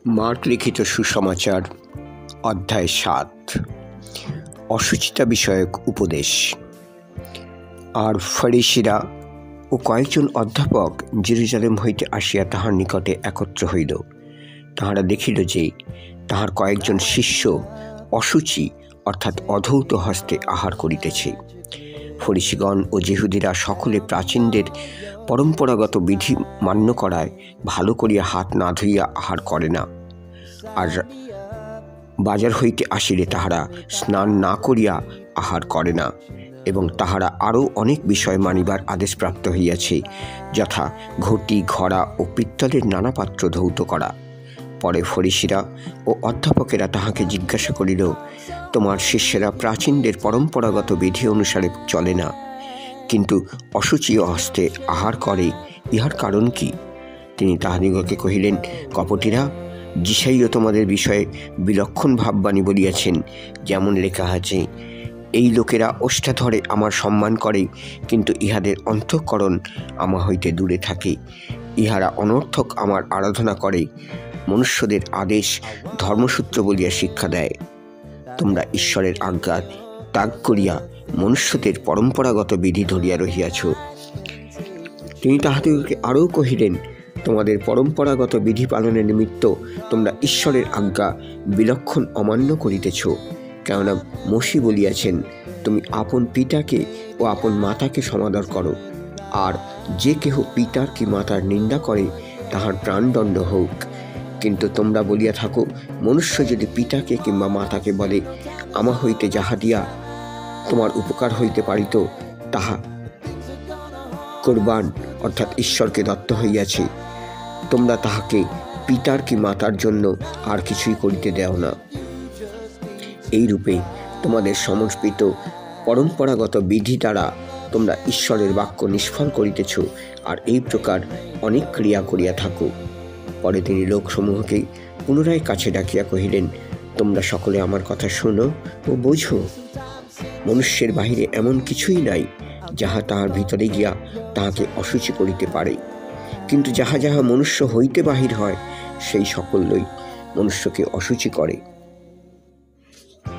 Mark লিখিত সুসমাচার অধ্যায় 7 অশুচিতা বিষয়ক উপদেশ। আর ফরিসীরা ও কয়েকজন অধ্যাপক জেরুজালেম হইতে আসিয়া তাহার নিকটে একত্র হইল। তাহারা দেখিল যে তাহার কয়েকজন শিষ্য অশুচি অর্থাৎ অধৌত হস্তে আহার করিতেছে। ফরিসীগণ ও যিহুদীরা সকলে প্রাচীনদের পরম্পরাগত বিধি মান্য করায় ভালো করিয়া হাত না ধুইয়া আহার করে না। আর বাজার হইতে আসিলে তাহারা স্নান না করিয়া আহার করে না, এবং তাহারা আরও অনেক বিষয় মানিবার আদেশ প্রাপ্ত হইয়াছে, যথা ঘটি, ঘড়া ও পিত্তলের নানা পাত্র ধৌত করা। পরে ফরিসীরা ও অধ্যাপকেরা তাহাকে জিজ্ঞাসা করিল, তোমার শিষ্যেরা প্রাচীনদের পরম্পরাগত বিধি অনুসারে চলে না, কিন্তু অশুচি হস্তে আহার করে, ইহার কারণ কি? তিনি তাহাদিগকে কহিলেন, কপটিরা, যিশাইও তোমাদের বিষয়ে বিলক্ষণ ভাববাণী বলিয়াছেন, যেমন লেখা আছে, এই লোকেরা ওষ্ঠা ধরে আমার সম্মান করে, কিন্তু ইহাদের অন্তঃকরণ আমা হইতে দূরে থাকে। ইহারা অনর্থক আমার আরাধনা করে, মনুষ্যদের আদেশ ধর্মসূত্র বলিয়া শিক্ষা দেয়। তোমরা ঈশ্বরের আজ্ঞা ত্যাগ করিয়া মনুষ্যদের পরম্পরাগত বিধি ধরিয়া রহিয়াছ। তিনি তাহাদিগকে আরও কহিলেন, তোমাদের পরম্পরাগত বিধি পালনের নিমিত্ত তোমরা ঈশ্বরের আজ্ঞা বিলক্ষণ অমান্য করিতেছ। কেননা মসি বলিয়াছেন, তুমি আপন পিতাকে ও আপন মাতাকে সমাদর করো, আর যে কেহ পিতার কি মাতার নিন্দা করে তাহার প্রাণদণ্ড হোক। কিন্তু তোমরা বলিয়া থাকো, মনুষ্য যদি পিতাকে কিংবা মাতাকে বলে, আমা হইতে যাহা দিয়া তোমার উপকার হইতে পারিত তাহা কোরবান অর্থাৎ ঈশ্বরকে দত্ত হইয়াছে, তোমরা তাহাকে পিতার কি মাতার জন্য আর কিছুই করিতে দেও না। এই রূপে তোমাদের সমর্পিত পরম্পরাগত বিধি দ্বারা তোমরা ঈশ্বরের বাক্য নিষ্ফল করিতেছ, আর এই প্রকার অনেক ক্রিয়া করিয়া থাকো। পরে তিনি লোকসমূহকে পুনরায় কাছে ডাকিয়া কহিলেন, তোমরা সকলে আমার কথা শোনো ও বোঝো। মনুষ্যের বাহিরে এমন কিছুই নাই যাহা তাহার ভিতরে গিয়া তাহাকে অশুচি করিতে পারে, কিন্তু যাহা যাহা মনুষ্য হইতে বাহির হয়, সেই সকলই মনুষ্যকে অশুচি করে।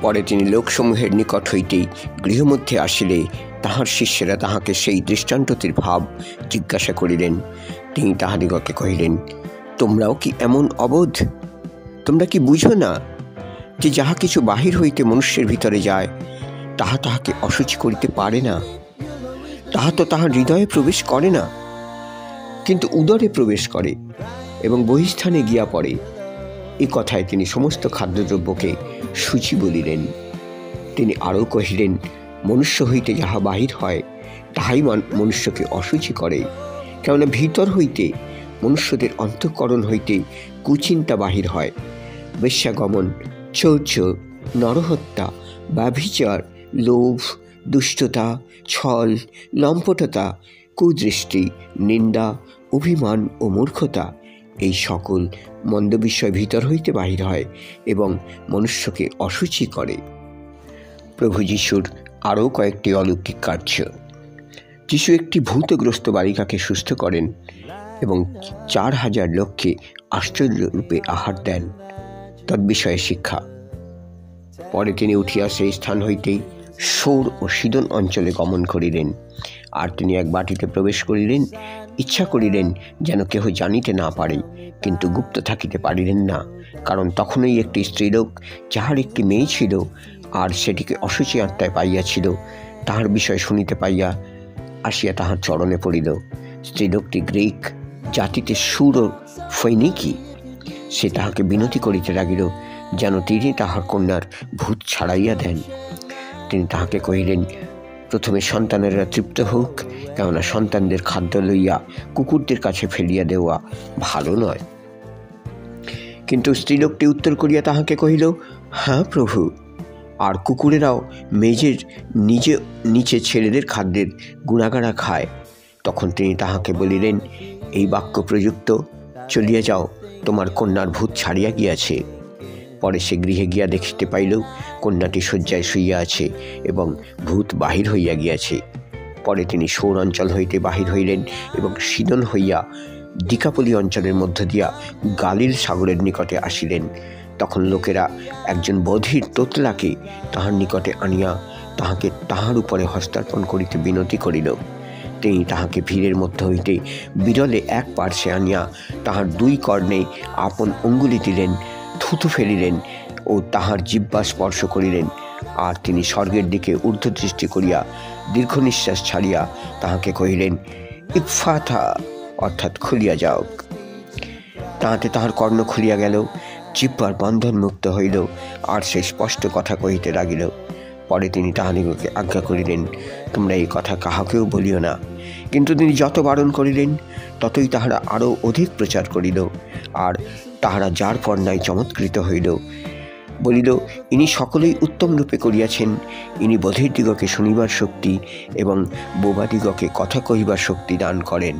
পরে তিনি লোকসমূহের নিকট হইতেই গৃহমধ্যে আসিলে তাহার শিষ্যেরা তাহাকে সেই দৃষ্টান্তটির ভাব জিজ্ঞাসা করিলেন। তিনি তাহাদিগকে কহিলেন, তোমরাও কি এমন অবোধ? তোমরা কি বুঝো না যে যাহা কিছু বাহির হইতে মনুষ্যের ভিতরে যায়, তাহা তাহাকে অশুচি করিতে পারে না? তাহা তো তাহার হৃদয়ে প্রবেশ করে না, কিন্তু উদরে প্রবেশ করে এবং বহিস্থানে গিয়া পড়ে। এই কথায় তিনি সমস্ত খাদ্যদ্রব্যকে সূচি বলিলেন। তিনি আরও কহিলেন, মনুষ্য হইতে যাহা বাহির হয় তাহাই মনুষ্যকে অশুচি করে। কেননা ভিতর হইতে মনুষ্যদের অন্তঃকরণ হইতে কুচিন্তা বাহির হয়, বেশ্যাগমন, চৌর্য, নরহত্যা, ব্যভিচার, লোভ, দুষ্টতা, ছল, লম্পটতা, কুদৃষ্টি, নিন্দা, অভিমান ও মূর্খতা। এই সকল মন্দ বিষয় ভিতর হইতে বাহির হয় এবং মনুষ্যকে অশুচি করে। প্রভু যিশুর আরও কয়েকটি অলৌকিক কার্য। যিশু একটি ভূতগ্রস্ত বালিকাকে সুস্থ করেন এবং 4000 লোককে আশ্চর্যরূপে আহার দেন, তদ্বিষয়ে শিক্ষা। পরে তিনি উঠিয়া সেই স্থান হইতেই সৌর ও সিদোন অঞ্চলে গমন করিলেন। আর তিনি এক বাটিতে প্রবেশ করিলেন, ইচ্ছা করিলেন যেন কেহ জানিতে না পারে, কিন্তু গুপ্ত থাকিতে পারিলেন না, কারণ তখনই একটি স্ত্রীলোক, যাহার একটি মেয়ে ছিল, আর সেটিকে অশুচি আত্মায় পাইয়াছিল, তাহার বিষয় শুনিতে পাইয়া আসিয়া তাহার চরণে পড়িল। স্ত্রীলোকটি গ্রীক জাতিতে সুর ও ফৈনিকি। সে তাহাকে বিনতি করিতে লাগিল যেন তিনি তাহার কন্যার ভূত ছাড়াইয়া দেন। তিনি তাহাকে কহিলেন, প্রথমে সন্তানেরা তৃপ্ত হোক, কেননা সন্তানদের খাদ্য লইয়া কুকুরদের কাছে ফেলিয়া দেওয়া ভালো নয়। কিন্তু স্ত্রীলোকটি উত্তর করিয়া তাহাকে কহিল, হ্যাঁ প্রভু, আর কুকুরেরাও মেজের নিচে ছেলেদের খাদ্যের গুণাগাড়া খায়। তখন তিনি তাহাকে বলিলেন, এই বাক্য প্রযুক্ত, চলিয়া যাও, তোমার কন্যার ভূত ছাড়িয়া গিয়াছে। পরে সে গৃহে গিয়া দেখিতে পাইল কন্যাটি শয্যায় শুইয়া আছে এবং ভূত বাহির হইয়া গিয়াছে। পরে তিনি সৌর অঞ্চল হইতে বাহির হইলেন এবং সিদোন হইয়া ডিকাপলি অঞ্চলের মধ্য দিয়া গালিল সাগরের নিকটে আসিলেন। তখন লোকেরা একজন বধির তোতলাকে তাহার নিকটে আনিয়া তাহাকে তাহার উপরে হস্তার্পণ করিতে বিনতি করিল। তিনি তাহাকে ভিড়ের মধ্য হইতে বিরলে এক পার্শ্বে আনিয়া তাহার দুই কর্ণে আপন অঙ্গুলি দিলেন, থুথু ফেলিলেন ও তাহার জিহ্বা স্পর্শ করিলেন। আর তিনি স্বর্গের দিকে ঊর্ধ্বদৃষ্টি করিয়া দীর্ঘ নিঃশ্বাস ছাড়িয়া তাহাকে কহিলেন, ইফফাথা, অর্থাৎ খুলিয়া যাওক। তাহাতে তাহার কর্ণ খুলিয়া গেল, জিহ্বার বন্ধন মুক্ত হইল, আর সে স্পষ্ট কথা কহিতে লাগিল। পরে তিনি তাহাদিগকে আজ্ঞা করিলেন, তোমরা এই কথা কাহাকেও বলিও না। কিন্তু তিনি যত বারণ করিলেন ততই তাহারা আরও অধিক প্রচার করিল, আর তাহারা যার পর নাই চমৎকৃত হইল। বলিল, ইনি সকলেই উত্তম রূপে করিয়াছেন। ইনি বধিরদিগকে শুনিবার শক্তি এবং বোবাদিগকে কথা কহিবার শক্তি দান করেন।